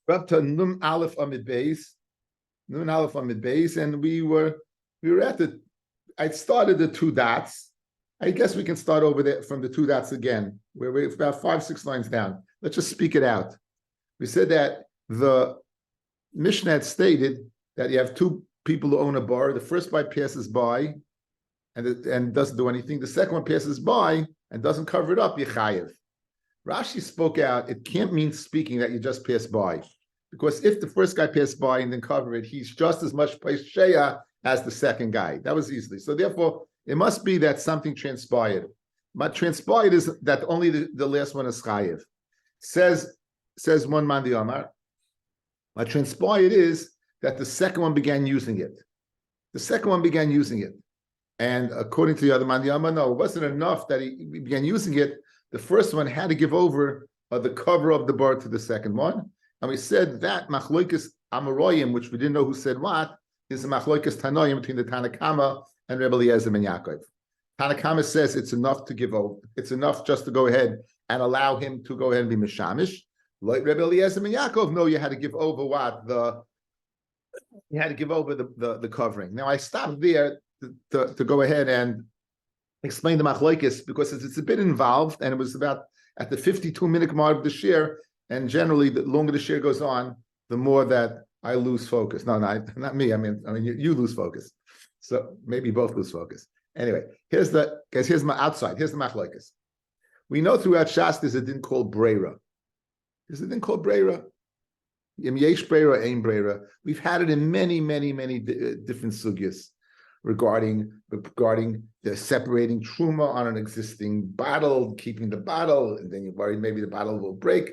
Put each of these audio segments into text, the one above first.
We're up to Nun Aleph Amid Beis, and we were at the. I started the two dots. I guess we can start over there from the two dots again. We're about 5-6 lines down. Let's just speak it out. We said that the Mishnah had stated that you have two people who own a bar. The first one passes by and doesn't do anything. The second one passes by and doesn't cover it up. Yechayev. Rashi spoke out. It can't mean speaking that you just pass by, because if the first guy passed by and then cover it, he's just as much Sheya as the second guy. That was easily. So therefore, it must be that something transpired. But transpired is that only the last one is chayev. Says one man the Amar. What transpired is that the second one began using it. And according to the other man the Amar, no, it wasn't enough that he began using it. The first one had to give over the cover of the bar to the second one. And we said that machloikas Amoraim, which we didn't know who said what, is a machloikas Tanoim between the Tanakama and Rabbi Eliezer ben Yaakov. Tanakama says it's enough to give over. It's enough just to go ahead and allow him to go ahead and be mishamish. Like Rabbi Eliezer ben Yaakov, no, you had to give over what? You had to give over the covering. Now I stopped there to go ahead and explain the machloikis because it's a bit involved, and it was about at the 52-minute mark of the shir, and generally the longer the shir goes on, the more that I lose focus. No, not me. I mean you lose focus. So maybe both lose focus. Anyway, here's my outside. Here's the machloikis. We know throughout Shas there's a din called breira. Im yesh breira, ein breira. We've had it in many different sugyas regarding the separating truma on an existing bottle, keeping the bottle, and then you're worried maybe the bottle will break.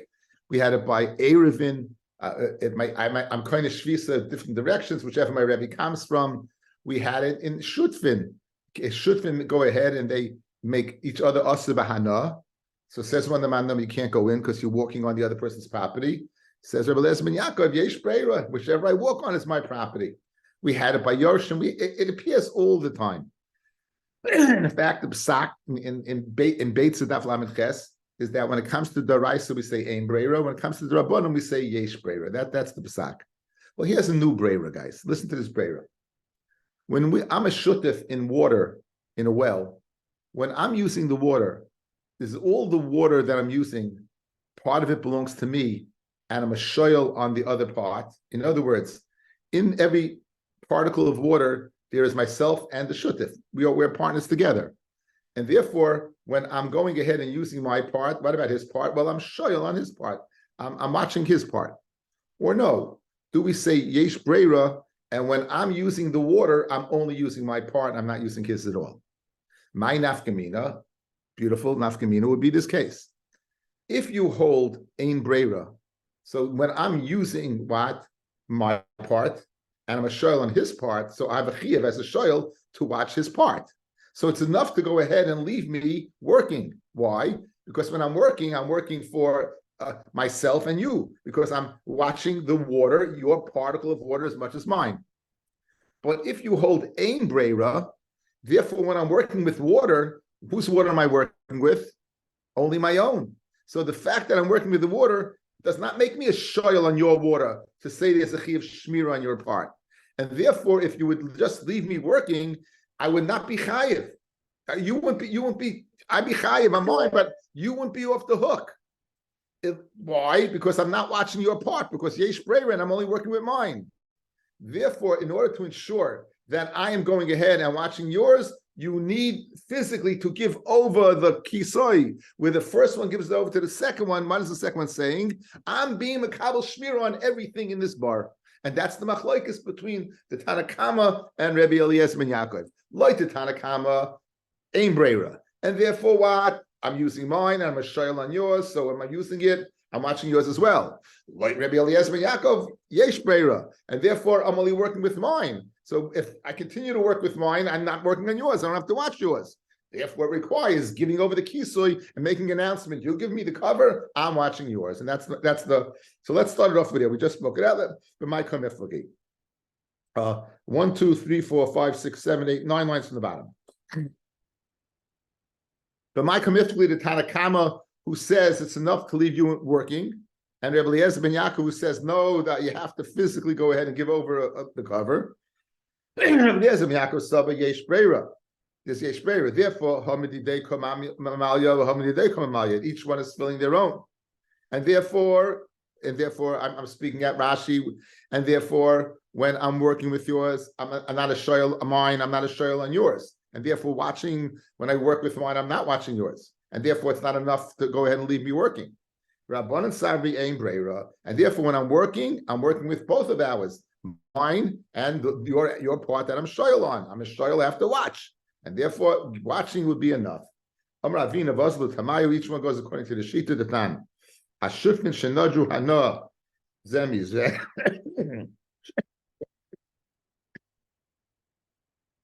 We had it by Erevin. I'm kind of shvisa different directions, whichever my Rebbe comes from. We had it in Shutfin. Shutfin go ahead and they make each other asa bahana. So says one of the man, you can't go in because you're walking on the other person's property. Says Rabbi Eliezer ben Yaakov, yesh breira, whichever I walk on is my property. We had it by Yorshim. It appears all the time. In fact, the psak in Beitz Daf Lamed Ches is that when it comes to Daraisa, we say ein breira. When it comes to the Rabbanim, we say yesh breira. That's the psak. Well, here's a new breira, guys. Listen to this breira. When I'm a shutif in water in a well, when I'm using the water, is all the water that I'm using, part of it belongs to me, and I'm a shoyel on the other part. In other words, in every particle of water, there is myself and the shutif. We're partners together. And therefore, when I'm going ahead and using my part, what about his part? Well, I'm shoyel on his part. I'm watching his part. Or no, do we say yesh breira, and when I'm using the water, I'm only using my part, I'm not using his at all? My nafkamina, beautiful nafkamina, would be this case. If you hold ein breira, so when I'm using what? My part, and I'm a shoyel on his part, so I have a chiyuv as a shoyel to watch his part. So it's enough to go ahead and leave me working. Why? Because when I'm working for myself and you, because I'm watching the water, your particle of water as much as mine. But if you hold ein breira, therefore when I'm working with water, whose water am I working with? Only my own. So the fact that I'm working with the water does not make me a shoyel on your water to say there's a chiyuv shmira on your part. And therefore, if you would just leave me working, I would not be chayiv. You wouldn't be. I'd be chayiv on mine, but you wouldn't be off the hook. Why? Because I'm not watching your part. Because yesh breira, and I'm only working with mine. Therefore, in order to ensure that I am going ahead and watching yours, you need physically to give over the kisoi, where the first one gives it over to the second one. What is the second one saying? I'm being makabel shmira on everything in this bar. And that's the machloikis between the Tanakama and Rabbi Eliezer ben Yaakov. Like the Tanakama, ein breira. And therefore what? I'm using mine, and I'm a shoyel on yours, so am I using it? I'm watching yours as well. Like Rabbi Eliezer ben Yaakov, yesh breira. And therefore I'm only working with mine. So if I continue to work with mine, I'm not working on yours. I don't have to watch yours. Therefore, it requires giving over the kisui and making an announcement. You give me the cover, I'm watching yours. And that's the. So let's start it off with it. We just spoke it out. But my kamiflagi. 1, 2, 3, 4, 5, 6, 7, 8, 9 lines from the bottom. But my kamiflagi, the Tanakama, who says it's enough to leave you working, And Rabbi Eliezer ben Yaakov, who says no, that you have to physically go ahead and give over the cover. Rabbi Eliezer ben Yaakov Saba Yesh Breira. There's Yesh Breira. Therefore, each one is filling their own. And therefore, I'm speaking at Rashi, and therefore, when I'm working with yours, I'm not a shoyl on mine, I'm not a shoyl on yours. And therefore, when I work with mine, I'm not watching yours. And therefore, it's not enough to go ahead and leave me working. Rabbanan Sarvi Ein Breira. And therefore, when I'm working with both of ours, mine and your part that I'm shoyl on. I'm a shoyl, I have to watch. And therefore, watching would be enough. Each one goes according to the Shita the Tan. Ashufin shenadru hana zemi zeh.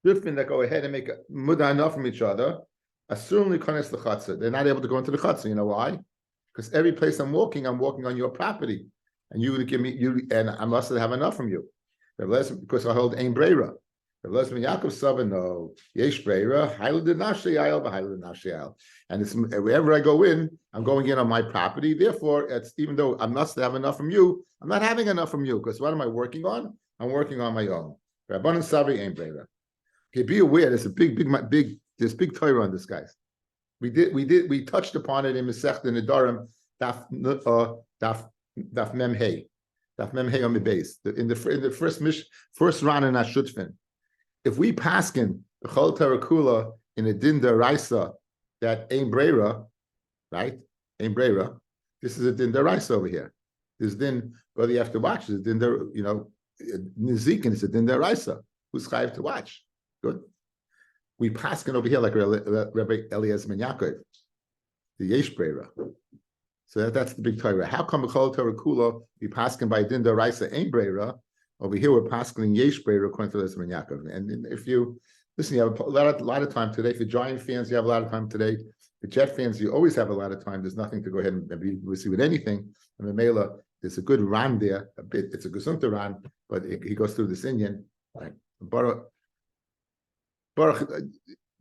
Shufin that go ahead and make a mudah from each other. Assume kones the chatzah. They're not able to go into the chatzah. You know why? Because every place I'm walking on your property, and you would give me and I must have enough from you. Because I hold ein breira. Yaakov Saba, no, yesh breira, hail de nashayal, hail de nashayal. And it's wherever I go in, I'm going in on my property. Therefore, it's even though I must have enough from you, I'm not having enough from you because what am I working on? I'm working on my own. Rabbanan Savi ain't breira. Okay, be aware. There's a big. There's big Torah on this, guys. We touched upon it in Masechta Nedarim, Daf Mem Hey, Daf Mem Hey on the base. In the first round in Ashutfin. If we paskin the Chol Torah Kula in a din deraisa that ain't breira, right? Ain't breira. This is a din deraisa over here. This din, whether you have to watch, is din der, Nizikin is a din deraisa. Who's chayiv to watch? Good. We paskin over here like Rabbi Eliezer ben Yaakov, the yesh breira. So that's the big Torah. How come the Chol Torah Kula we paskin by din deraisa ain't breira? Over here, we're pasking yesh breira according to Eliezer ben Yaakov. And if you listen, you have a lot of time today. For Giant fans, you have a lot of time today. For Jet fans, you always have a lot of time. There's nothing to go ahead and be see with anything. And Mela, there's a good ran there. A bit, it's a gesunter ran, but he goes through this Indian. Right? Baruch,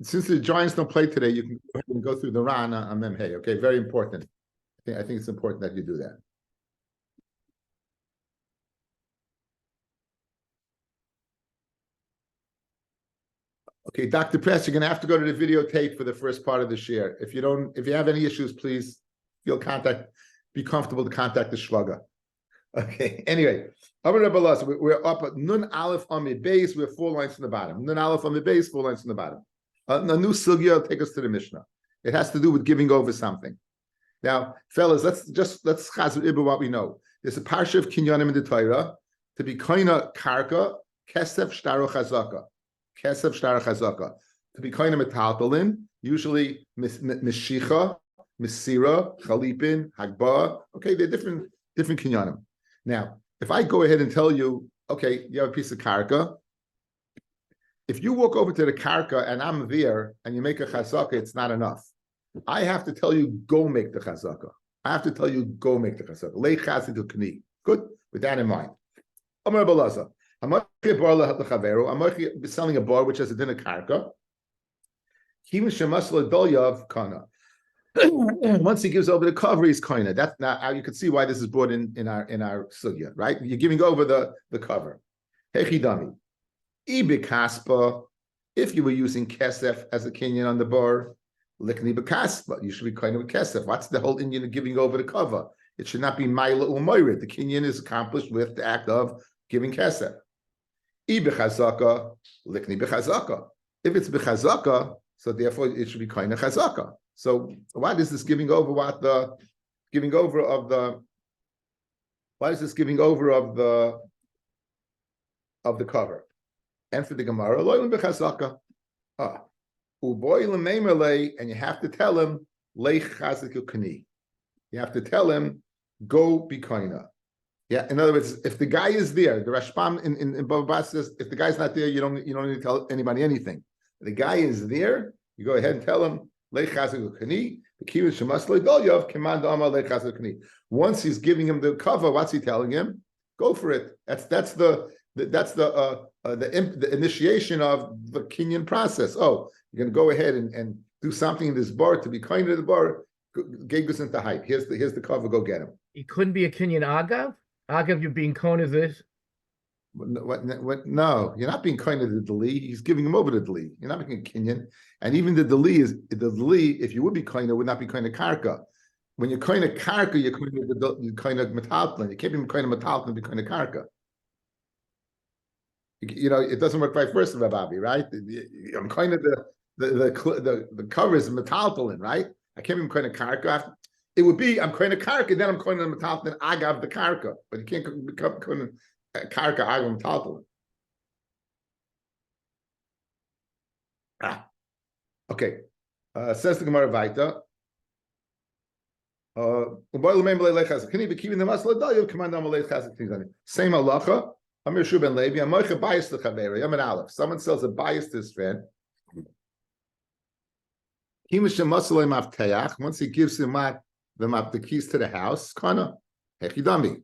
since the Giants don't play today, you can go ahead and go through the ran on them. Hey, okay, very important. I think it's important that you do that. Okay, Dr. Press, you're going to have to go to the videotape for the first part of the share. If you have any issues, please be comfortable to contact the Shvaga. Okay, anyway, we're up at Nun Aleph Amid Beis. We're 4 lines from the bottom. Nun Aleph Amid Beis, 4 lines from the bottom. A new sugya will take us to the Mishnah. It has to do with giving over something. Now, fellas, let's chazir ibu what we know. There's a parsha of kinyanim in the Torah to be koina karka kesef shtaru chazaka. Kesef shtar chazaka. To be kind of metaltalin, usually mishicha, misira, chalipin, hagba. Okay, they're different kinyanim. Now, if I go ahead and tell you, okay, you have a piece of karka. If you walk over to the karka and I'm there and you make a chazaka, it's not enough. I have to tell you, go make the chazaka. I have to tell you, go make the chazaka. Lei chazit kni. Good, with that in mind. Amar Balaza. I'm selling a bar which has a din of karka. Once he gives over the cover, he's koina. That's now you can see why this is brought in our sugya, right? You're giving over the cover. Hechidami. Ibikaspa, if you were using kesef as a kinyan on the bar, likni bekaspa, you should be koina with kesef. What's the whole Indian of giving over the cover? It should not be maila umayrid. The kinyan is accomplished with the act of giving kesef. Ibechazaka, likni bechazaka. If it's bechazaka, so therefore it should be kind of chazaka. So why is this giving over of the cover? And for the Gemara, loylim bechazaka. Uboilim meimerle, and you have to tell him leich chazik kani. You have to tell him go be koina. Yeah, in other words, if the guy is there, the Rashbam in Bava Basra says, if the guy's not there, you don't need to tell anybody anything. If the guy is there, you go ahead and tell him, once he's giving him the cover, what's he telling him? Go for it. That's the initiation of the Kenyan process. Oh, you're going to go ahead and do something in this bar to be kind to the bar. Gegus into height. Here's the cover. Go get him. He couldn't be a Kenyan Agav. Agav, you're being Kona is this. What? No, you're not being kind to the Dali. He's giving him over to the Dali. You're not making a Kenyan. And even the Dali is the Dali. If you would be kind, would not be kind of Karka. When you're kind of Karka, you're kind of Metaltlin. You can't be kind of Metaltlin, be kind of Karka. You know, it doesn't work vice versa, Rabbi, right? I'm kind of the cover is Metaltlin, right? I can't be kind of Karka. It would be I'm kind of Karka, then I'm kind of Metaltlin. Agav the Karka, but you can't become kind of Karka Agav Metaltlin. Okay. Says the Gemara Vaita. Same halacha. Amir Shuben Levi. Amoicha bias to Chavera. Yamin Aleph. Someone sells a bias to his friend. Once he gives him the keys to the house, kana hechidami.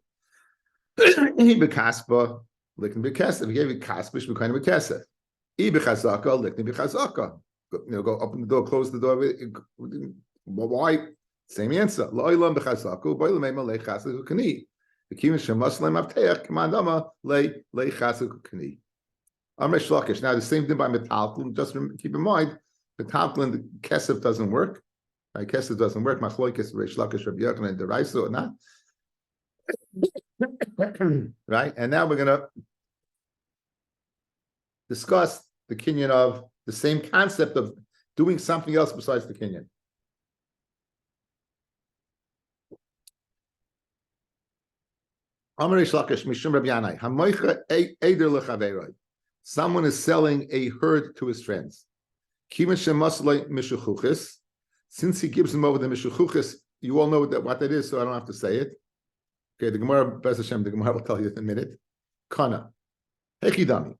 He bekaspa likn bekesef. He gave it kaspa shbekain bekesef. He bechazaka likn bechazaka. Go open the door, close the door. Why? Same answer. Lo'ilam b'chazaku, boilamei malei chazaku kani. The kivin shemaslim avteach commandama lei chazaku kani. Amresh Lakish. Now the same thing by metaltlin. Just keep in mind, metaltlin the kesef doesn't work. Right? Kesef doesn't work. Machloikis Reish Lakish Rabbi Yochanan and Deraiso or not. Right, and now we're gonna discuss the kinyan of the same concept of doing something else besides the kinyan. Someone is selling a herd to his friends. Since he gives them over the mishuchuchis, you all know what that is, so I don't have to say it. Okay, the Gemara, Bez Hashem, the Gemara will tell you in a minute. Kana. Hekidami.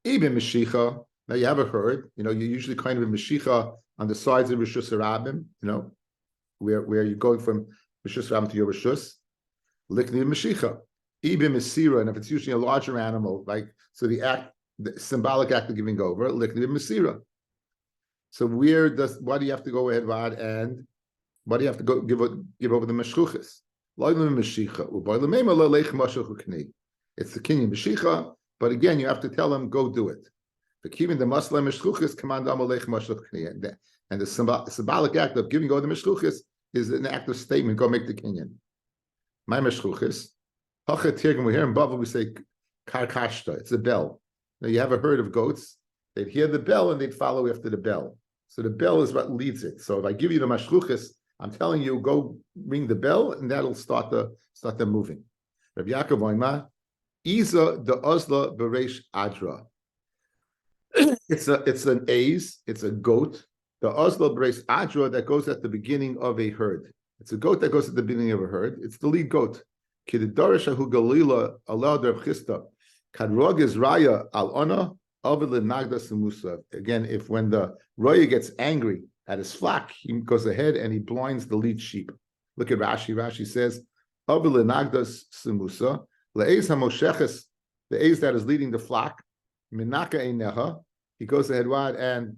Even Meshicha. Now you have a herd, you usually kind of a Meshicha on the sides of Rishus Harabim, where you're going from Rishus Harabim to your Rishus. Likni Meshicha. Ibim Mesira, and if it's usually a larger animal, so the symbolic act of giving over, Likni Mesira. So why do you have to go ahead, and why do you have to go give over the Meshchuchis? It's the kinyan Meshicha, but again, you have to tell them, go do it. The kivin the Muslim Meshchuchis command and the symbolic act of giving over the Meshchuchis is an act of statement, go make the kinyan. My Meshchuchis. We hear in Bava, we say karkashta, it's a bell. Now you have a herd of goats, they'd hear the bell and they'd follow after the bell. So the bell is what leads it. So if I give you the Meshchuchis, I'm telling you, go ring the bell, and that'll start them moving. Rabbi Yaakov Oima, Iza the Ozla Beresh Adra. It's an aze, it's a goat. The Ozla Beresh Adra that goes at the beginning of a herd. It's a goat that goes at the beginning of a herd. It's the lead goat. Kiddarishahu Galila Allah Derchista. Kadrog is Raya Al Ona Ovid Nagda Samusa. Again, when the Raya gets angry at his flock, he goes ahead and he blinds the lead sheep. Look at Rashi. Rashi says, the ace that is leading the flock, he goes ahead and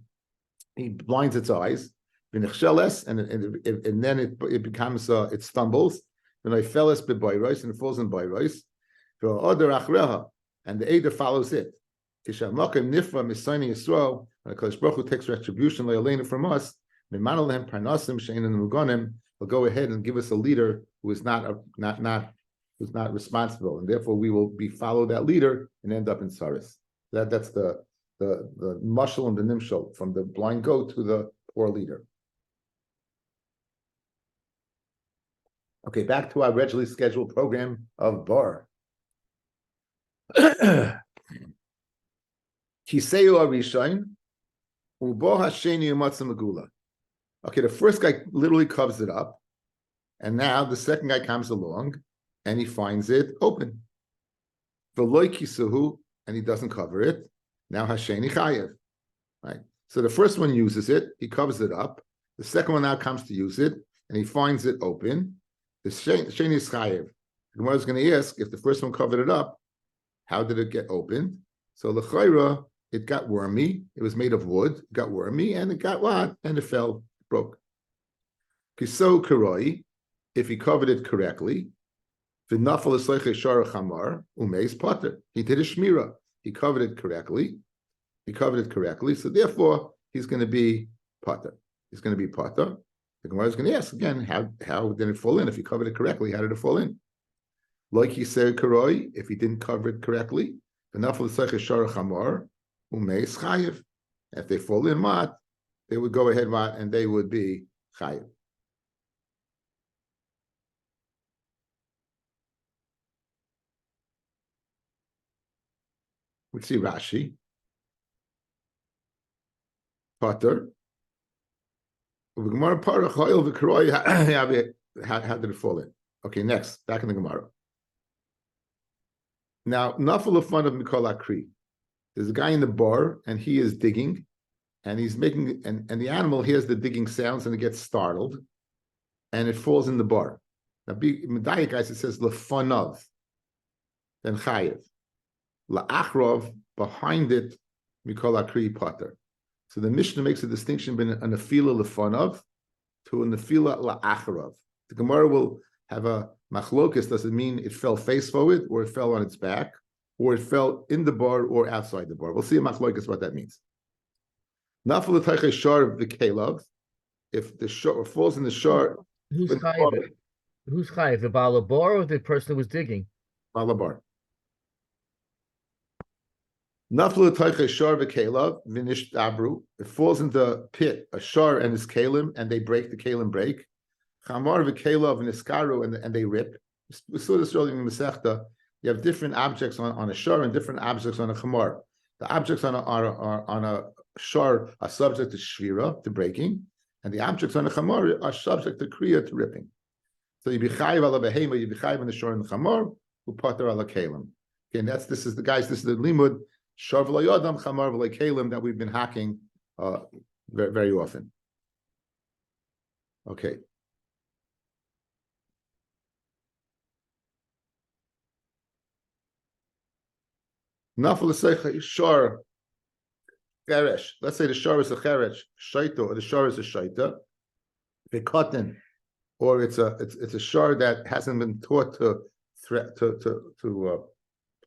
he blinds its eyes, and then it becomes, it stumbles, and it falls in boiros, and the Eder follows it. And the Kodesh Baruch Hu takes retribution from us. Will go ahead and give us a leader who is not responsible, and therefore we will follow that leader and end up in Saris. That's the mushal and the nimshal, from the blind goat to the poor leader. Okay, back to our regularly scheduled program of Bar. Kiseu Arishain. Okay, the first guy literally covers it up, and now the second guy comes along and he finds it open. And he doesn't cover it. Now Hasheni Chayev. Right? So the first one uses it, he covers it up. The second one now comes to use it, and he finds it open. The Sheni is Chayev. The Gemara is going to ask, if the first one covered it up, how did it get opened? So the Chayra, it got wormy. It was made of wood, it got wormy, and it got what? And it fell, broke. Kiso karoi, if he covered it correctly, v'nafal esleiche shara chamar umeis potter. He did a shmira. He covered it correctly. So therefore, he's going to be potter. He's going to be potter. The Gemara is going to ask again, how did it fall in? If he covered it correctly, how did it fall in? Like he said, karoi, if he didn't cover it correctly, v'nafal esleiche shara chamar umeis chayiv. If they fall in mat, they would go ahead mat and they would be chayiv. We see Rashi. Potter. How did it fall in? Okay, next, back in the Gemara. Now, nafal of fun of Mikol Akri. There's a guy in the bar, and he is digging, and he's making, and the animal hears the digging sounds, and it gets startled, and it falls in the bar. Now, Medayik guys, it says lefanov, then chayev. La'achrov, behind it, Mikol Akri Potter. So the Mishnah makes a distinction between a nefila lefanov to a nefila la'achrov. The Gemara will have a machlokus. Does it mean it fell face forward, or it fell on its back, or it fell in the bar or outside the bar? We'll see a machlokus what that means. Nafal l'taychei shar v'kelav. If the shar falls in the shar, who's chayiv? Who's chayiv? The balabar or the person who was digging? Balabar. Naflu tayche shar v'kelav v'nish dabru. It falls into the pit, a shar and his kalim, and they break. The kalim break. Chamar v'kelav v'niskaru, and they rip. We saw this earlier in Masechta. You have different objects on a shar and different objects on a chamar. The objects on a shar are subject to shvira, to breaking, and the objects on a chamar are subject to kriya, to ripping. So you be chayiv ala behema, you be chayiv in the shar and the chamar, upater ala kalim. Again, this is the limud. Shar v'lo yodam chamar v'lo kalim that we've been hacking very, very often. Okay. Nafal l'seicha shar cheresh. Let's say the shar is a cheresh shaita, or the shar is a shaita. V'katan, or it's a shar that hasn't been taught to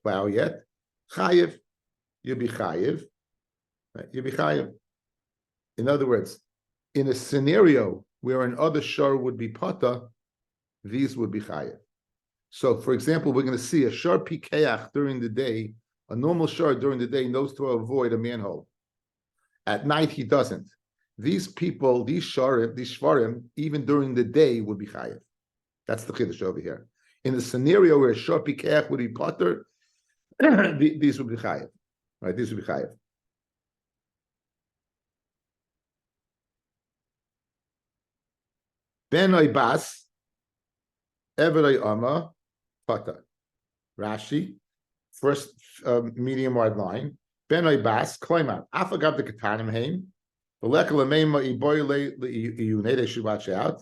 plow yet. Chayiv. You'll be chayiv, right? You'll be chayiv. In other words, in a scenario where an other shar would be pata, these would be chayiv. So, for example, we're going to see a shar pikeach during the day. A normal shar during the day knows to avoid a manhole. At night, he doesn't. These people, these shvarim, even during the day, would be chayiv. That's the chiddush over here. In the scenario where a shar pikeach would be pater, these would be chayiv. Right, this would be chayiv. Ben oibas, ever ama, pata. Rashi, first medium wide line. Ben oibas, klaimar. Afagav the katanim heim. V'lekel ameima iboyle le'iyunei. They should watch out.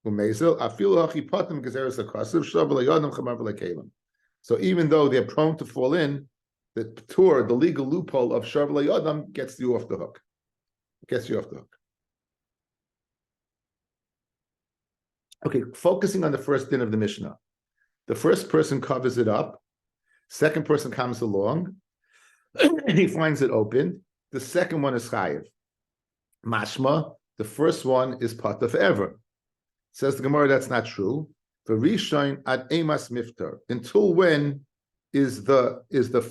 Umezel afilu hachi patim gezeres akasiv shav le'yodam chamar v'lekelim. So even though they're prone to fall in, the tour, the legal loophole of Shar V'lo Yodam gets you off the hook. Okay, focusing on the first din of the Mishnah. The first person covers it up. Second person comes along. He finds it open. The second one is chayiv. Mashma, the first one is pata forever. Says the Gemara, that's not true. For Rishon ad emas miftar. Until when is the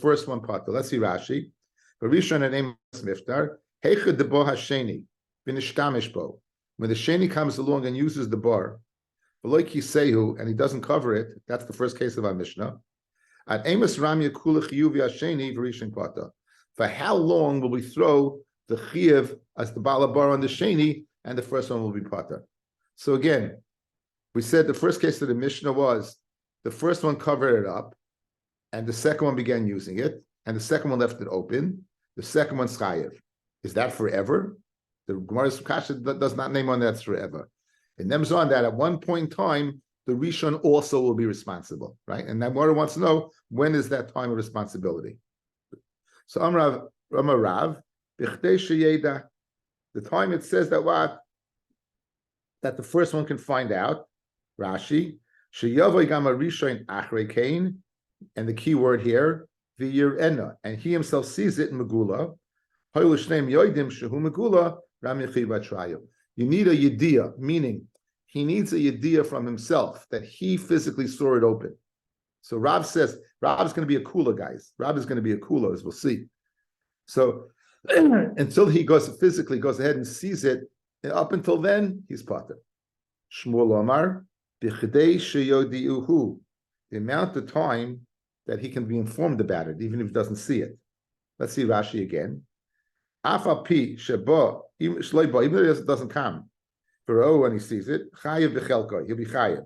first one pata? Let's see Rashi. For Rishon ad emas miftar. Heichad debo hasheni v'nishtamish bo. When the sheni comes along and uses the bar, like Yisehu, and he doesn't cover it, that's the first case of our Mishnah. At emas ramya kula chiyuv hasheni v'rishon pata. For how long will we throw the chiyuv as the balabar on the sheni, and the first one will be pata? So again, we said the first case of the Mishnah was the first one covered it up, and the second one began using it, and the second one left it open. The second one's chayiv. Is that forever? The Gemara's Kasha does not name on that's forever. It names on that at one point in time, the Rishon also will be responsible, right? And that Gemara wants to know, when is that time of responsibility? So Amar Rav, the time it says that what? that the first one can find out. Rashi, sheyavoi gama rishon achrei kain, and the key word here, v'yirena, and he himself sees it in Megula. Hoyle shneim yoidim shehu Megula ram yechi batrayu. You need a yediyah, meaning he needs a yediyah from himself that he physically saw it open. So Rav says Rav's going to be a kula, guys. Rav is going to be a kula, as we'll see. So until he physically goes ahead and sees it, and up until then, he's pater. Shmuel Omar, b'chidei sheyodiuhu, the amount of time that he can be informed about it, even if he doesn't see it. Let's see Rashi again. Afa pi sheba, even if it doesn't come, for when he sees it, chayev b'chelko, he'll be chayev.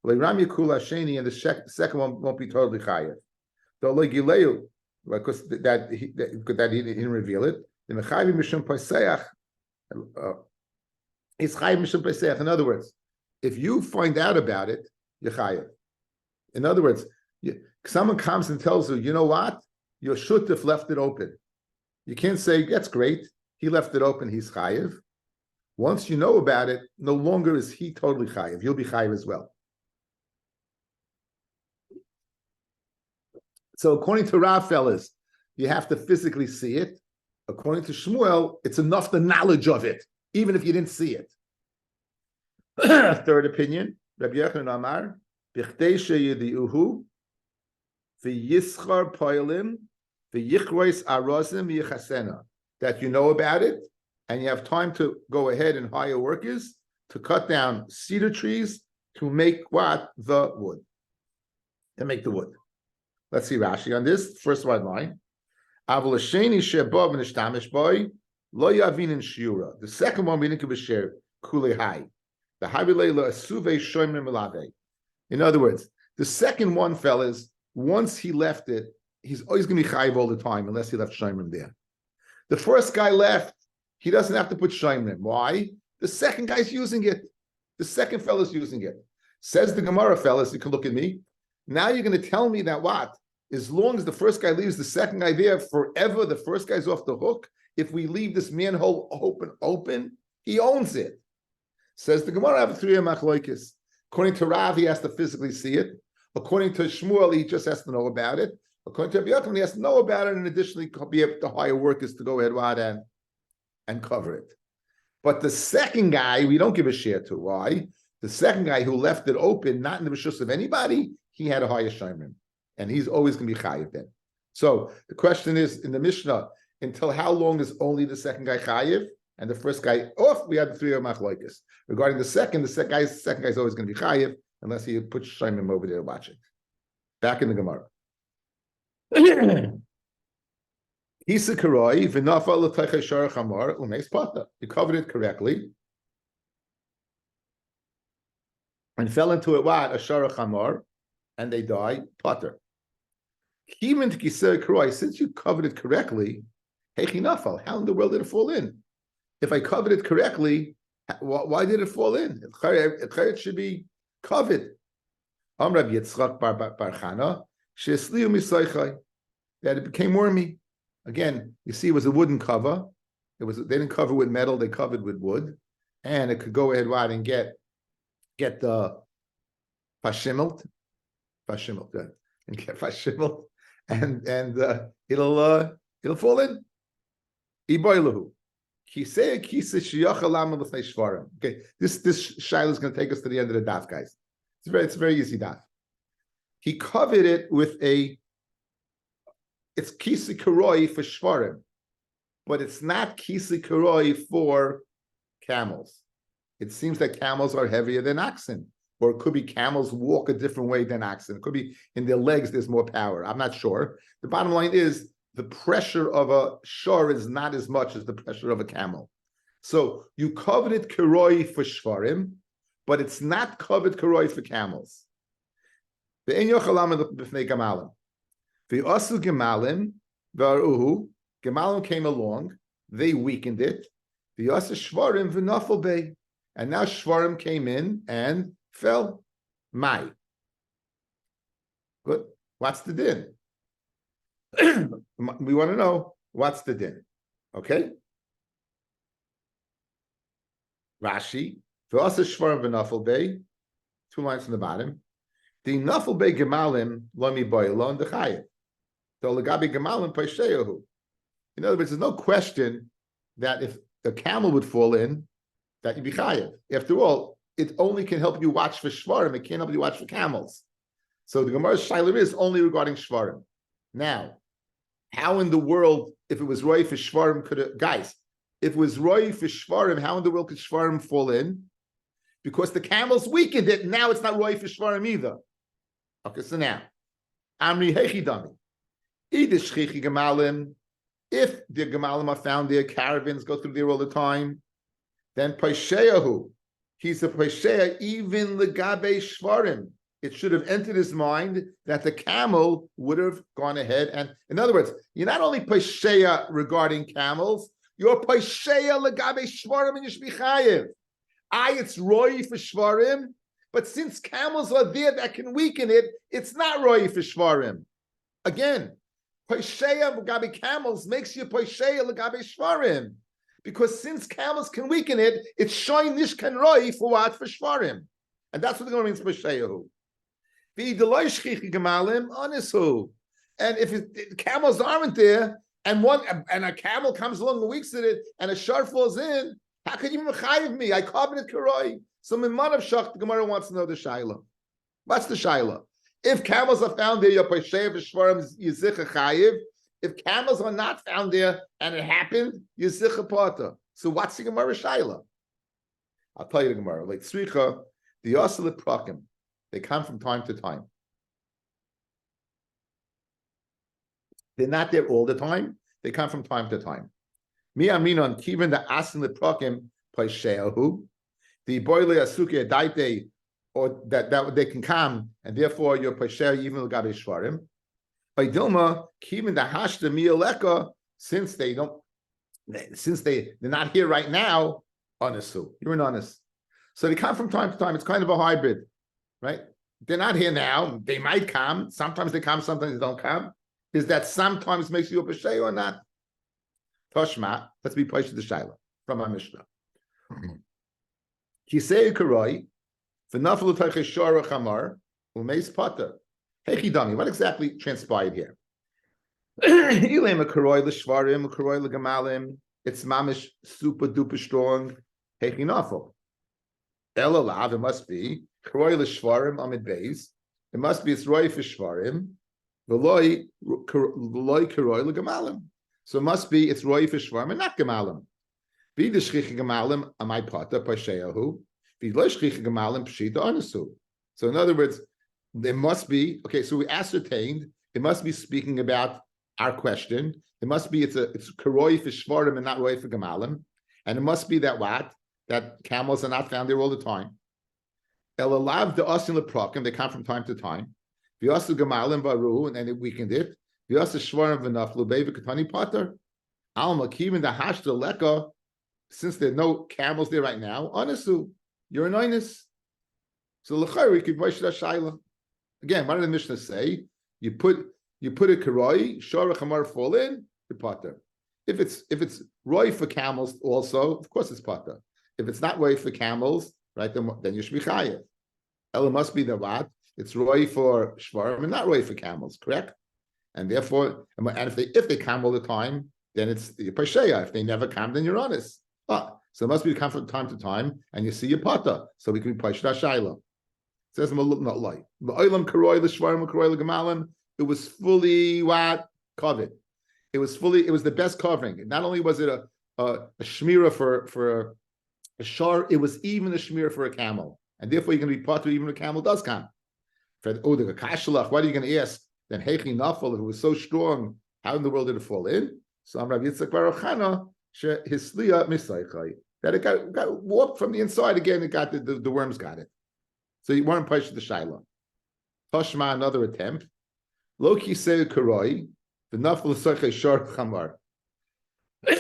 Le'ram yikul hasheni, and the second one won't be totally chayev. Though legileu, because that he didn't reveal it. The mechayev mishum paseach. It's chayiv mishum paseach. In other words, if you find out about it, you're chayiv. In other words, someone comes and tells you, you know what? Your shuttif left it open. You can't say, that's great. He left it open. He's chayiv. Once you know about it, no longer is he totally chayiv. You'll be chayiv as well. So according to Rav, fellas, you have to physically see it. According to Shmuel, it's enough the knowledge of it, even if you didn't see it. Third opinion, Rabbi Yochanan Amar, B'chtei sheyediuhu, v'yischar poilim, v'yichrois arozim v'yichasena, that you know about it, and you have time to go ahead and hire workers to cut down cedar trees to make what? The wood. To make the wood. Let's see Rashi on this. First one line. The second one we didn't give a share. In other words, the second one, fellas, once he left it, he's always going to be chayiv all the time unless he left shomrim there. The first guy left, he doesn't have to put shomrim. Why? The second guy's using it. The second fella's using it. Says the Gemara, fellas, you can look at me. Now you're going to tell me that what? As long as the first guy leaves the second guy there forever, the first guy's off the hook. If we leave this manhole open, he owns it. Says the Gemara, I have three machloikis. According to Rav, he has to physically see it. According to Shmuel, he just has to know about it. According to Rabbi Yochanan, he has to know about it and additionally be able to hire workers to go ahead and cover it. But the second guy, we don't give a share to. Why? The second guy who left it open, not in the rishus of anybody, he had a higher shaymin. And he's always going to be chayiv then. So the question is, in the Mishnah, until how long is only the second guy chayiv and the first guy off? We had the three of machlokes. Regarding the second guy's always going to be chayiv unless he puts shaymin over there to watch it. Back in the Gemara. You covered it correctly and fell into it what? A shara chamor, and they die, potter. Since you covered it correctly, how in the world did it fall in? If I covered it correctly, why did it fall in? It should be covered. That it became wormy. Again, you see, it was a wooden cover. They didn't cover with metal; they covered with wood, and it could go ahead wide and get the fashimelt, and get fashimelt, and it'll fall in. Iboilahu. Okay, this shaila is going to take us to the end of the daf, guys. It's a very easy daf. He covered it with it's kisi karoi for shvarim, but it's not kisi karoi for camels. It seems that camels are heavier than oxen, or it could be camels walk a different way than oxen. It could be in their legs there's more power. I'm not sure. The bottom line is the pressure of a shor is not as much as the pressure of a camel. So you covered it karoi for shvarim, but it's not covered karoi for camels. The V'asu gemalim v'aruhu, gemalim came along, they weakened it. V'asu shvarim v'nafal bei, and now shvarim came in and fell. Mai. Good. What's the din? We want to know what's the din. Okay. Rashi, V'asa shvarim v'nafel bay, 2 lines from the bottom. The nafel bay gemalim lomi boilon dechayev. So legabi gemalim paisheyahu. In other words, there's no question that if a camel would fall in, that you'd be chayev. After all, it only can help you watch for shvarim. It can't help you watch for camels. So the Gemara's shayla is only regarding shvarim. Now, how in the world, if it was roi for shvarim, could it, guys? If it was roi for shvarim, how in the world could shvarim fall in? Because the camels weakened it. Now it's not roi for shvarim either. Okay, so now, Amri hechidami. Idish chichi gemalim. If the gemalim are found there, caravans go through there all the time, then paisheyahu. He's a paisheya even legabe shvarim. It should have entered his mind that the camel would have gone ahead. And in other words, you're not only paisheya regarding camels, you're paisheya legabe shvarim and yishbichayev. It's roi for shvarim, but since camels are there that can weaken it, it's not roi for shvarim. Again, paisheya legabe camels makes you paisheya legabe shvarim. Because since camels can weaken it, it's showing nishkan roi for what? For shvarim. And that's what the Gemara means paisheyahu. And if camels aren't there, and a camel comes along and weaks at it, and a shar falls in, how can you mechayiv me? I covenant karoi. So Mimanav Shach, the Gemara wants to know the shaila. What's the shaila? If camels are found there, your paishev shvarim yizicha chayiv. If camels are not found there and it happened, yizicha pata. So what's the Gemara shaila? I'll tell you the Gemara. Like tzricha, the yasel prakim. They come from time to time. They're not there all the time. They come from time to time. Mi aminon kiven the asin leprakim paisheahu, the boile asuke daite, or that they can come, and therefore your paishea even legabe shvarim. By Dilma kiven the hashta mialeka, since they're not here right now. Honestu, you're an honest. So they come from time to time. It's kind of a hybrid. Right? They're not here now. They might come. Sometimes they come, sometimes they don't come. Is that sometimes makes you a Peshay or not? Toshma, let's be placed to the Shaila from our Mishnah. Kisei Karoi, V'nafel Utayche Shora Chamar, Umeis Potter. Hechidami, what exactly transpired here? Ilem a Karoi L'Shvarim, a Karoi L'Gamalim, it's mamish super duper strong. Hechinafel. Elalav, it must be. Karoi l'shvarim amid beis. It must be it's roi for shvarim. V'loi karoi l'gamalim. So it must be it's roi for shvarim and not gamalim. V'yidish shchicha gamalim amai pata pasheyahu. V'yidish shchicha gamalim pshita anasu. So in other words, there must be, okay, so we ascertained, it must be speaking about our question. It must be it's karoi for shvarim and not roi for gamalim. And it must be that what? That camels are not found there all the time. Elalav the asin leprakim, they come from time to time. V'yasu gemalim baru, and then it weakened it. V'yasu shvarim v'naflu beiv katani pater. Alma kivin the hashta leka, since there are no camels there right now. Anasu, you're an oinus. So l'chayri could buy shaila. Again, what did the Mishnah say? You put a karoi, shara chamar fall in the pater. If it's roi for camels also, of course it's pater. If it's not roi for camels, right, then you should be chayev. Ella must be the what? It's roi for shvarim and not roi for camels, correct? And therefore, and if they come all the time, then it's the pasheya. If they never come, then you're honest. So it must be come from time to time, and you see your pata, so we can be pasheya shaila. Says not like the oilam karoi the shvarim karoi the gemalim. It was fully what covered. It was the best covering. Not only was it a shmira for a shar, it was even a shmir for a camel. And therefore you're going to be potter even if a camel does come. What are you going to ask? Then Hechi Nafal, if it was so strong, how in the world did it fall in? So I'm Rabbi Yitzchak Baruch Chana, Hisliya Misaychai. That it got warped from the inside again, it got the worms got it. So you weren't pushed to the Shiloh. Toshma, another attempt. Loki say Karoi, the Nafal Saychai Shar Chamar.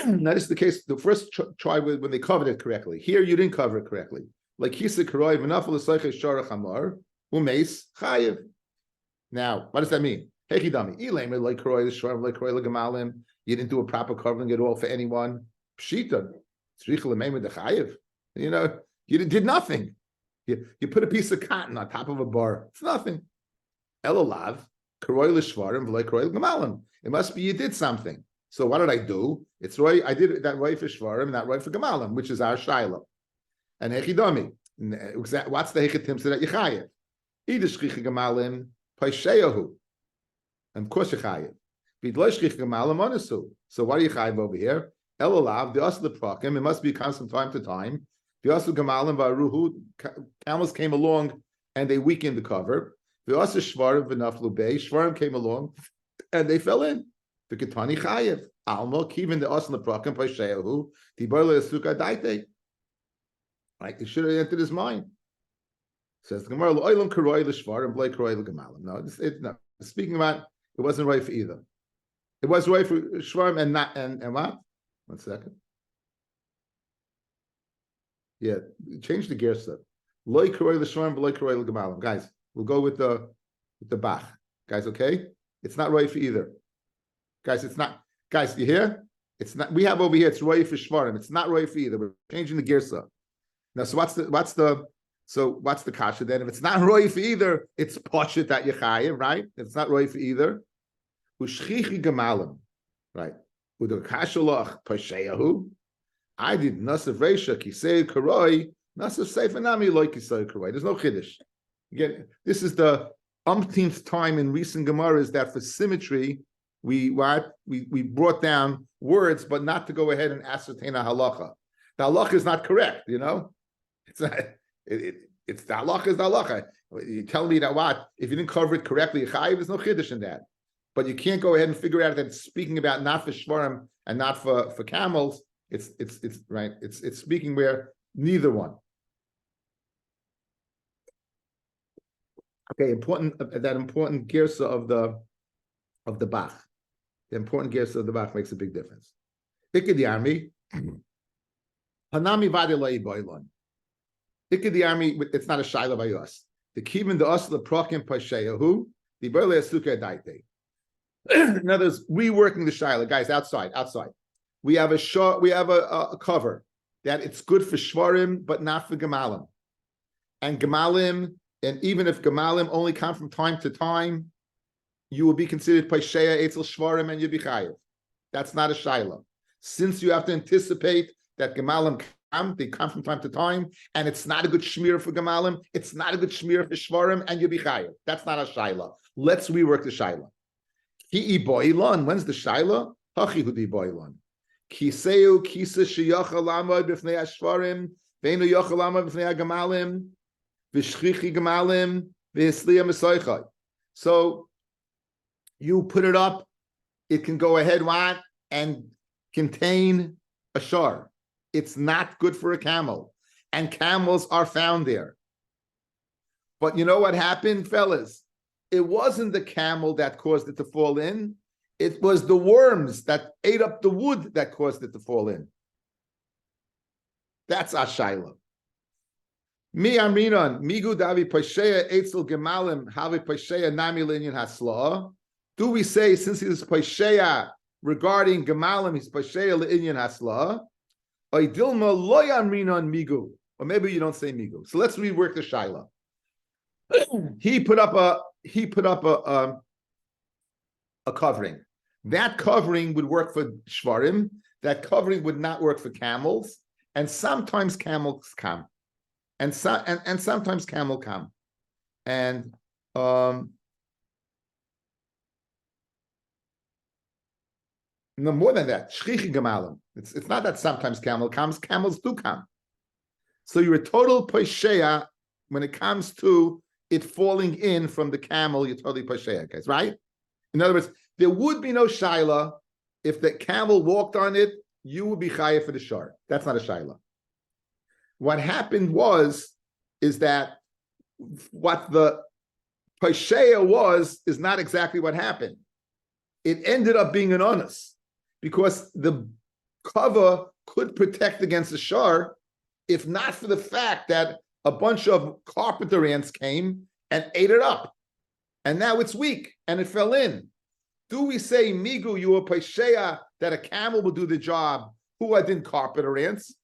Now, this is the case. The first try when they covered it correctly. Here, you didn't cover it correctly. Like Kisa Karoi, V'nafal L'Saychei Shara Chamar, Umeis Chayev. Now, what does that mean? Hechidami, Ilem like Karoi L'Shvarim, like Karoi L'Gamalim. You didn't do a proper covering at all for anyone. Pshita, Tzricha L'Meimed Chayev. You know, You did nothing. You put a piece of cotton on top of a bar. It's nothing. Elolav, karoy l'shvarim, v'lei karoy l'gamalim. It must be you did something. So what did I do? It's right. I did that right for shvarim, and that right for gamalim, which is our shaila. And hechidomi. What's the hechitim so that yechayev? Either shchicha gamalim paisheyahu. And of course yechayev. V'lei shchicha gamalim onesu. So what are you chayev over here? Elolav, the asl prakim. It must be constant time to time. The asl gamalim v'aruhu. Camels came along and they weakened the cover. The asl shvarim v'naflu bei. Shvarim came along and they fell in. The Ketani Chayev. Alma, Kivin the Asla Prakim Pasheyahu, Tibarla Suka Daite. Like it should have entered his mind. Says the Gemara, Oilam Karoi Lishvar and Blake Karoi Lagamalim. No, no. Speaking about it wasn't right for either. It was right for Shvarm and not and what? 1 second. Yeah, change the gear set. Loi Karoi Lishvar and Blake Karoi Lagamalim. Guys, we'll go with the Bach. Guys, okay? It's not right for either. Guys, it's not. Guys, you hear? It's not. We have over here. It's roy for shvarim. It's not roy for either. We're changing the girsa. Now, so what's the kasha then? If it's not roy for either, it's poshut that yechayev, right? If it's not roy for either, ushchichi gemalim, right? Udo kasha loch pasheyahu. I did nasav reisha kisei karoi nasav seifanami loy kisei karoi. There's no chiddush. Again, this is the umpteenth time in recent gemaras that for symmetry. We brought down words, but not to go ahead and ascertain a halacha. The halacha is not correct, you know. It's not. It's the halacha is the halacha. You tell me that what if you didn't cover it correctly, there's no chiddush in that. But you can't go ahead and figure out that it's speaking about not for shvarim and not for camels. It's right. It's speaking where neither one. Okay, important girsa of the Bach. The important girsa of the Bach makes a big difference. Ikad the army. Hanami vadilei boilon. Ikad the army. It's not a shaila by us. The kivin the asla prakim pasheyahu. The boile asuka daite. In other words, reworking the shaila, guys. Outside. We have a cover that it's good for shvarim, but not for gemalim. And gemalim, and even if gemalim only come from time to time, you will be considered paisheya etzel shvarim and you'll be chayiv. That's not a shaila. Since you have to anticipate that gemalim they come from time to time, and it's not a good shmir for gemalim, it's not a good shmir for shvarim, and you'll be chayiv. That's not a shaila. Let's rework the shaila. Ki boilon. When's the shaila? Hachi hudi boilon. Kiseu kisa sheyachal lamod b'fnei hashvarim ve'enu yachal lamod b'fnei hagamalim v'shchichi gemalim v'hisliya mesoichai. So you put it up, it can go ahead and contain a shar. It's not good for a camel. And camels are found there. But you know what happened, fellas? It wasn't the camel that caused it to fall in. It was the worms that ate up the wood that caused it to fall in. That's Ashayla. Mi amrinon, migu davi pasheya etzel gemalim, havi pasheya nami linyan hasla. Do we say, since he is pasheya regarding gemalim, he's pasheya linyan hasla? Oidilma loy amrinon migu. Or maybe you don't say migu. So let's rework the shaila. He put up a covering. That covering would work for shvarim. That covering would not work for camels. And sometimes camels come. And sometimes camel come. And no more than that. Shchichi gemalim. It's not that sometimes camel comes. Camels do come. So you're a total pasheya when it comes to it falling in from the camel. You're totally pasheya, guys, right? In other words, there would be no shaila if the camel walked on it. You would be chayav for the shar. That's not a shaila. What happened is that what the pasheya is not exactly what happened. It ended up being an onus because the cover could protect against the shar, if not for the fact that a bunch of carpenter ants came and ate it up. And now it's weak and it fell in. Do we say, Migu, you are pasheya, that a camel will do the job? Who are then carpenter ants?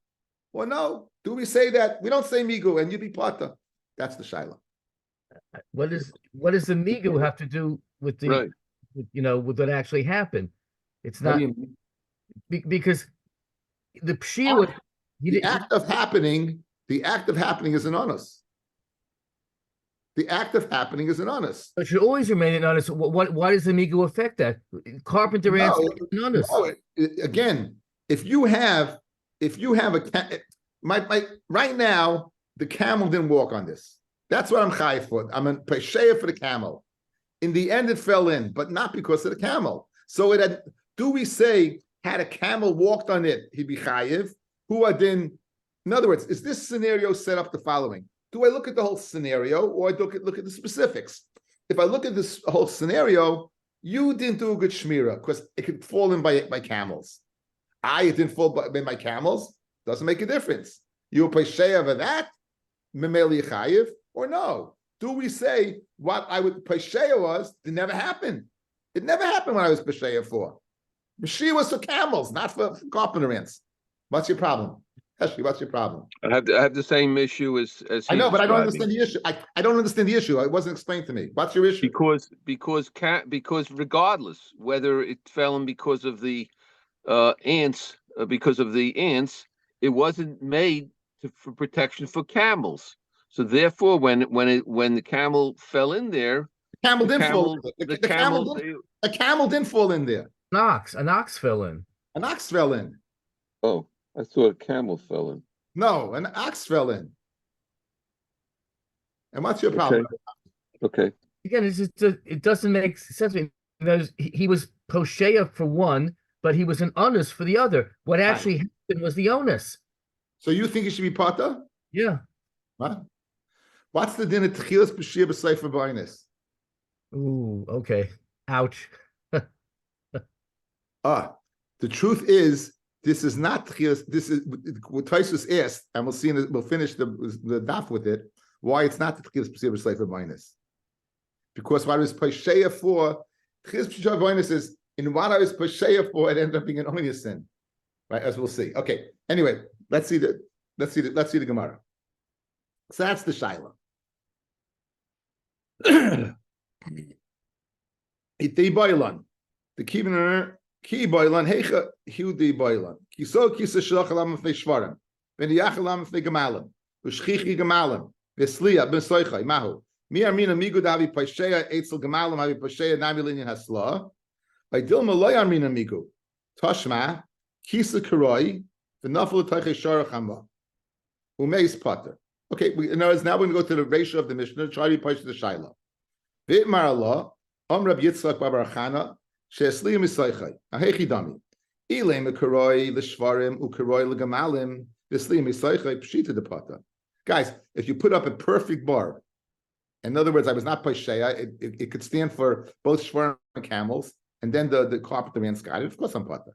Well, no. Do we say that? We don't say migu, and you be pata. That's the shaila. What does the migu have to do with Right. with what actually happened? It's What do not you mean? because the pshia was The act of happening is an honest. The act of happening is an honest. it should always remain an honest. Why does the migu affect that? Carpenter answer an honest. Again, if you have my right now, the camel didn't walk on this. That's what I'm chayiv for. I'm a pesheya for the camel. In the end, it fell in, but not because of the camel. So do we say had a camel walked on it, he'd be chayiv? Who are then? In other words, is this scenario set up the following? Do I look at the whole scenario, or I look at the specifics? If I look at this whole scenario, you didn't do a good shmira because it could fall in by camels. It didn't fall by my camels. Doesn't make a difference. You pay sheya for that, memeli chayiv, or no? Do we say what I would pay sheya was? It never happened. It never happened when I was pay sheya for. She was for camels, not for carpenter ants. What's your problem? Actually, what's your problem? I have the same issue as I know, but I don't understand the issue. I don't understand the issue. It wasn't explained to me. What's your issue? Because regardless whether it fell in because of the ants, it wasn't made for protection for camels. So therefore, when the camel fell in there, the camel didn't fall. The camel didn't fall in there. An ox fell in. An ox fell in. Oh, I thought a camel fell in. No, an ox fell in. And what's your problem? Okay. Again, it doesn't make sense to me. He was posheya for one, but he was an onus for the other. What actually happened was the onus. So you think he should be pata? Yeah. What? What's the din of techilas b'shir b'seifer b'aynis? Ooh, okay. Ouch. The truth is, this is not techilas. This is what Taisus asked, and we'll finish the daf with it. Why it's not the techilas b'shir b'seifer b'aynis? Because what I was posheya for, techilas b'shir b'aynis is in what I was posheya for, it ended up being an only sin, right? As we'll see. Okay. Anyway, let's see the Gemara. So that's the shaila. Itei boilan, the ki boilan hecha hiudi boilan. Kiso kisa shlach alam fnei shvarim. Ben yach alam fnei gemalim. Ushchichi gemalim. Vesliya ben soichai mahu. Mi armina migu davi pasheya etzel gemalim havi pasheya nami linyan hasla. By dilma loy armina migu. Toshma kisa karoi v'nafel teichei sharach hamba. Umeis pater. Okay, now we're going to go to the ratio of the Mishnah, try to be pushed to the Shaila. V'itmar Allah, Rabbi Yitzchak Bar Chana, she'esli misaychai, ahechi dami. Ilei mekaroi l'shvarim ukaroi l'gamalim, v'esli misaychai pshita de pata. Guys, if you put up a perfect bar, in other words, I was not pasheya, it could stand for both shvarim and camels, and then the carpenter and sky, of course I'm pata.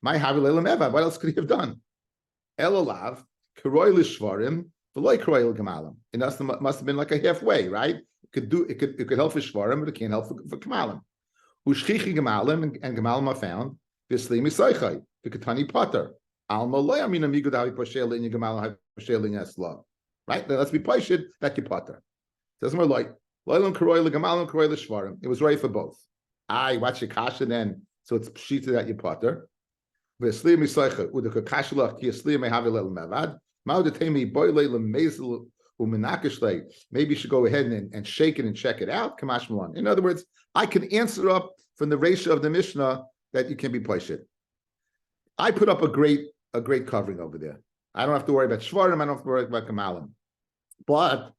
My havilei eva, what else could he have done? Elolav, karoi l'shvarim, it must have been like a halfway, right? It could help for shvarim, but it can't help for gemalim. Ushchichi gemalim and gemalim are found. Visli misaychai the katani pater alma loy amina migu davi poshel in gemalim have poshel in yasla. Right? Let's be patient. That you pater. Says more like loylam karoy legamalim karoy l'shvarim. It was right for both. Watch your kasha then. So it's pshita that you pater. Visli misaychai udaka kashalach ki yasli may have a little mevad. Maybe you should go ahead and shake it and check it out. In other words, I can answer up from the ratio of the Mishnah that you can be poshet. I put up a great covering over there. I don't have to worry about shvarim. I don't have to worry about kamalim. But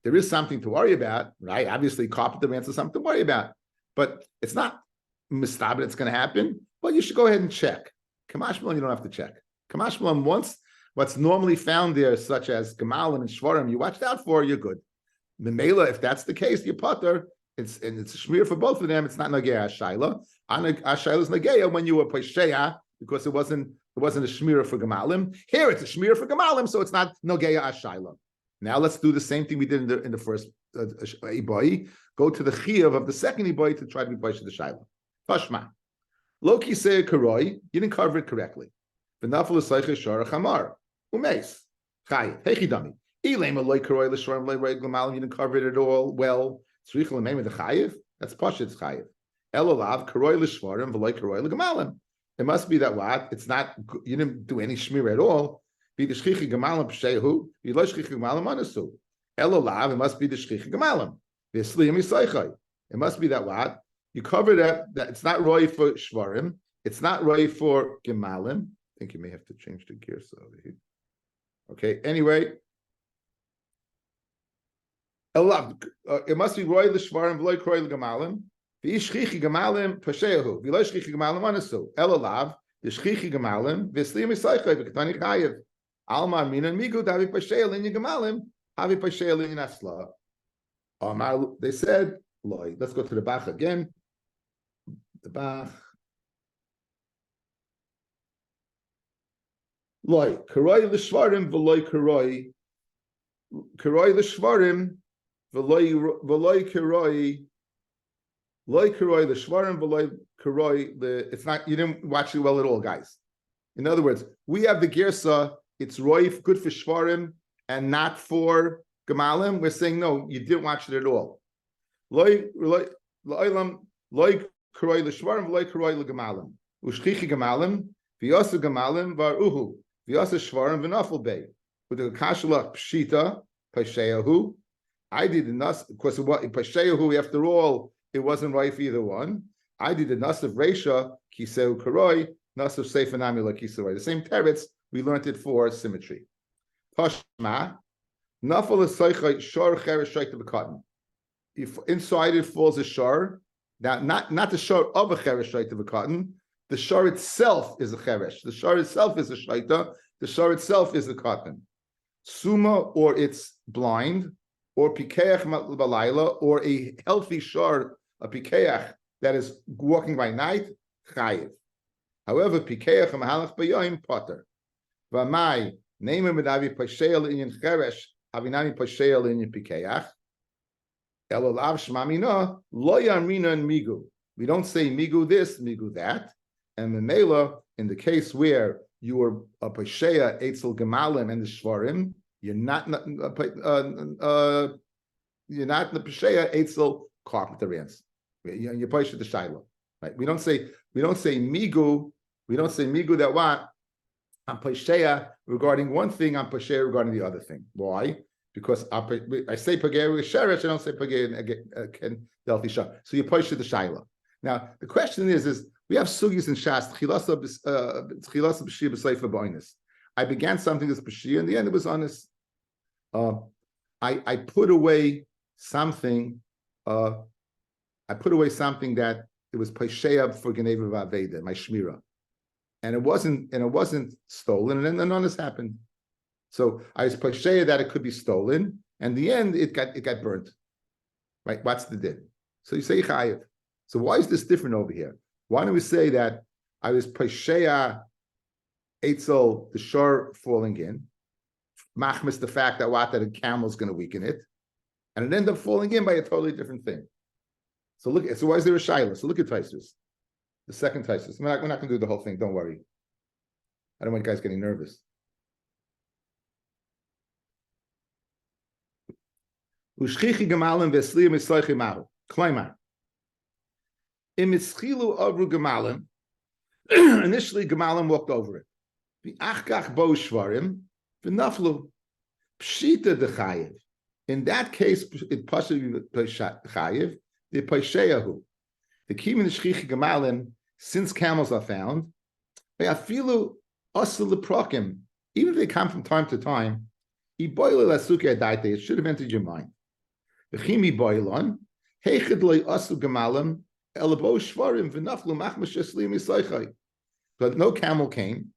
there is something to worry about, right? Obviously, carpenter ants is something to worry about. But it's not mistabed it's going to happen. But you should go ahead and check. Kamashmalim, you don't have to check. Kamashmalim, once what's normally found there, such as Gemalim and Shvarim, you watched out for, you're good. The Mela, if that's the case, you putter, it's a shmir for both of them, it's not Nageya Ashayla. Ashayla is Nageya when you were Pesheya, because it wasn't a shmir for Gemalim. Here it's a shmir for Gemalim, so it's not Nageya Ashayla. Now let's do the same thing we did in the first Ibai. Go to the Chiyav of the second Ibai to try to be Peshe the Shayla. Tashma. Loki say Karoi, you didn't cover it correctly. V'nafel Esayche Sharach Hamar. Umeis. Chayiv. Hechidami. Elema loy karoi l'shvarim loy roy gemalim. You didn't cover it at all. Well, tzricha l'meim the chayiv. That's pashit's chayiv. Elolav karoi l'shvarim v'loy karoi l'gemalim. It must be that what? It's not. You didn't do any shmir at all. Be the shchichi gemalim p'shehu. You loy shchichi gemalim anasu. Elolav. It must be the shchichi gemalim. V'sliyam yisaychay. It must be that what? You cover that it's not roy for shvarim. It's not roy for gemalim. I think you may have to change the gears over here. Okay. Anyway, it must be roy l'shvarim v'loy kroy l'gemalim. V'ishchichi gemalim pashehu. V'loy shchichi gemalim anasu. Elolav v'shchichi gemalim v'sliyam yisaychay v'katani chayev. Alma minan migu davi pashehu l'in gemalim havi pashehu l'in asla. They said loy. Let's go to the Bach again. The Bach. Loy karoi l'shvarim v'loy karoi l'shvarim v'loy karoi loy karoi l'shvarim v'loy karoi the. It's not. You didn't watch it well at all, guys. In other words, we have the girsa. It's roy good for shvarim and not for gemalim. We're saying no. You didn't watch it at all. Loy karoi l'shvarim v'loy karoi l'gemalim u'shchichi gemalim v'yosu gemalim v'aruhu. V'yasa shvarim v'nafel bay. With the kashalach pshita pasheyahu. I did the nas because what pasheyahu. After all, it wasn't right for either one. I did the nas of Reisha kiseu karoi nas of Sefer Namila kiseu. The same teretz we learned it for symmetry. Tashma nafel esaychay shor cheresh shayked of a cotton. If inside it falls a shor, now not the shor of a cheresh shayked of a cotton. The shor itself is a cheresh. The shor itself is a shaita. The shor itself is a cotton. Suma, or it's blind, or pikeach balayla, or a healthy shor, a pikeach that is walking by night, chayiv. However, pikeach mahalach bayoim potter. V'amai neimer medavi pasheil inyan cheresh havinami pasheil inyan pikeach. Elolav shmamina lo yamrina and migu. We don't say migu this, migu that. And the Mela, in the case where you were a Pasheya, Eitzel Gemalim, and the Shvarim, you're not in the Pasheya, Eitzel Carpenter. You're Pasheya the Shaila. Right? We don't say Migu, that what? I'm Pasheya regarding one thing, I'm Pasheya regarding the other thing. Why? Because I say Pageru Sheresh, I don't say Pageru Delphi Shah. So you're Pasheya the Shaila. Now, the question is we have sugis in Shas. I began something as b'shia, in the end it was honest. I put away something. I put away something that it was pesheya for geneva v'aveda, my shmira, and it wasn't stolen, and then none of this happened. So I was pesheya that it could be stolen, and in the end it got burnt. Right? What's the din? So you say chayiv. So why is this different over here? Why don't we say that I was Pasheya Eitzel, the shore falling in, machmis the fact that a camel's going to weaken it, and it ended up falling in by a totally different thing. So why is there a shaila? So look at Taisus, the second Taisus. We're not going to do the whole thing. Don't worry. I don't want you guys getting nervous. Ushchichi gemalim v'esliya misoichi mahu. Klaimar. Imischilu avru gemalim. Initially, gemalim walked over it. V'achkach bo shvarim v'naflu pshita dechayev. In that case, it possibly chayev the paisheyahu. The key in the shchichi gemalim, since camels are found, ve'afilu asul leprokim. Even if they come from time to time, it should have entered your mind. V'chimi boilon heichid loy asul gemalim. But no camel came.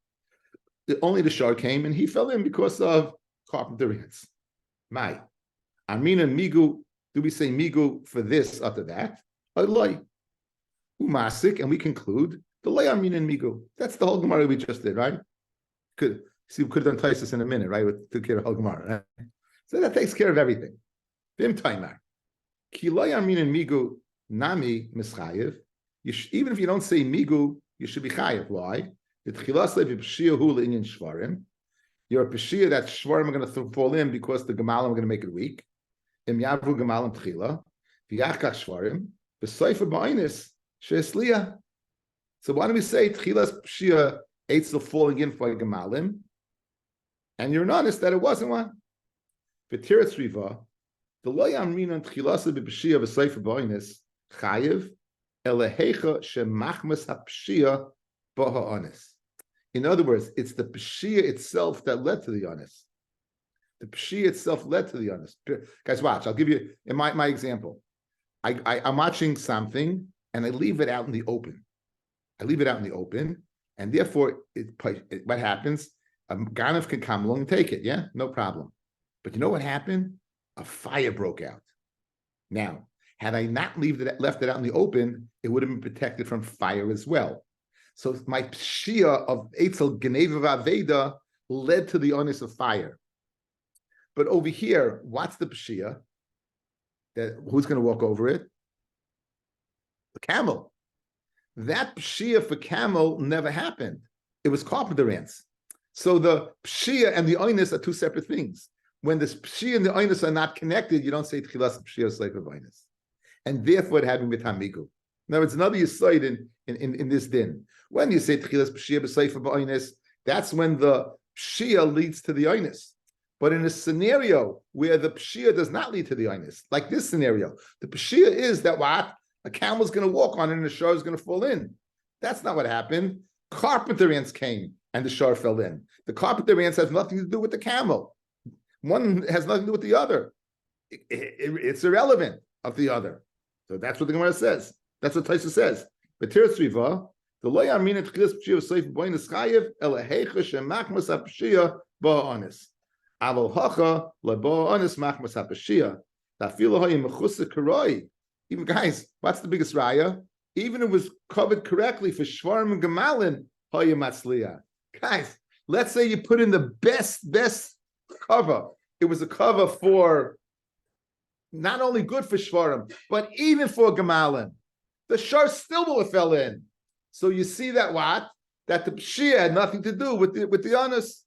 Only the shar came, and he fell in because of carpenter ants. My Amina Migu. Do we say Migu for this after that? Loy Umasik, and we conclude the Loy Amina Migu. That's the whole Gemara we just did, right? We could have done Taisus in a minute, right? We took care of the whole Gemara. Right? So that takes care of everything. Vim Taimar. Ki Loy Amina Migu. Nami mischayev. Even if you don't say migu, you should be chayev. Why? The tchilas le'v'pshiyahu le'inyan shvarim. You're a Peshia that Shvarim are going to fall in because the Gemalim are going to make it weak. Im Yavru Gemalim Tchila, V'yachkach Shvarim, V'soifa Ba'inus, She'esliya. So why don't we say Tchilas Peshia Eitzel falling in for Gemalim, and you're honest that it wasn't one. V'tiretz Riva, the Lo Yamrin on Tchilasa B'Peshia V'soifa Ba'inus, Chayiv, Elehecha She'machmas HaPeshia Ba'ha'anis. In other words, it's the Peshia itself that led to the honest. The Peshia itself led to the honest. Guys, watch. I'll give you in my example. I'm watching something and I leave it out in the open. And therefore, what happens? A Ganav can come along and take it. Yeah, no problem. But you know what happened? A fire broke out. Now, had I not left it out in the open, it would have been protected from fire as well. So my Peshia of Eitzel Geneva Veda led to the honest of fire. But over here, what's the Peshia? Who's going to walk over it? The camel. That Peshia for camel never happened. It was carpenter ants. So the Peshia and the Oinus are two separate things. When the Peshia and the Oinus are not connected, you don't say Tchilas Peshia Sleif of Oinus. And therefore it happened with Hamigu. Now it's another Yisoid in this din. When you say Tchilas Peshia Sleif of Oinus, that's when the Peshia leads to the Oinus. But in a scenario where the Peshia does not lead to the Oinus, like this scenario, the Peshia is that what? A camel's going to walk on it and the shor is going to fall in. That's not what happened. Carpenter ants came and the shor fell in. The carpenter ants has nothing to do with the camel. One has nothing to do with the other. It's irrelevant of the other. So that's what the Gemara says. That's what Taisa says. But Tiras Riva, the lo yamin tchilas peshia v'seif b'oinus chayev elahecha shemachmas hapeshia ba'onis. Aval hacha leba'onis machmas hapeshia. Tafilo hayim mechusa karoi. Even guys, what's the biggest raya? Even if it was covered correctly for shvarim and gemalin, hayim matzliya. Guys, let's say you put in the best cover. It was a cover for not only good for shvarim, but even for gemalin. The shor still will have fell in. So you see that what? That the peshia had nothing to do with the honest.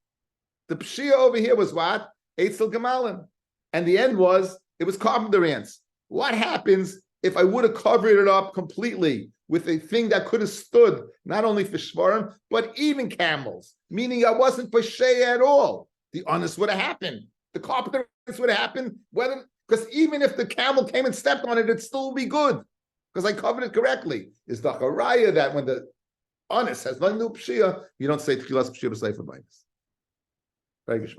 The peshia over here was what? Eitzel gemalin. And the end was, it was carpenter ants. What happens if I would have covered it up completely with a thing that could have stood not only for shvarim, but even camels, meaning I wasn't peshia at all? The honest would have happened. The carpenter would have happened, because even if the camel came and stepped on it, it'd still be good, because I covered it correctly. Is the haraya that when the honest has nothing to do with peshia, you don't say tchilas peshia b'seif b'bayis. Very good.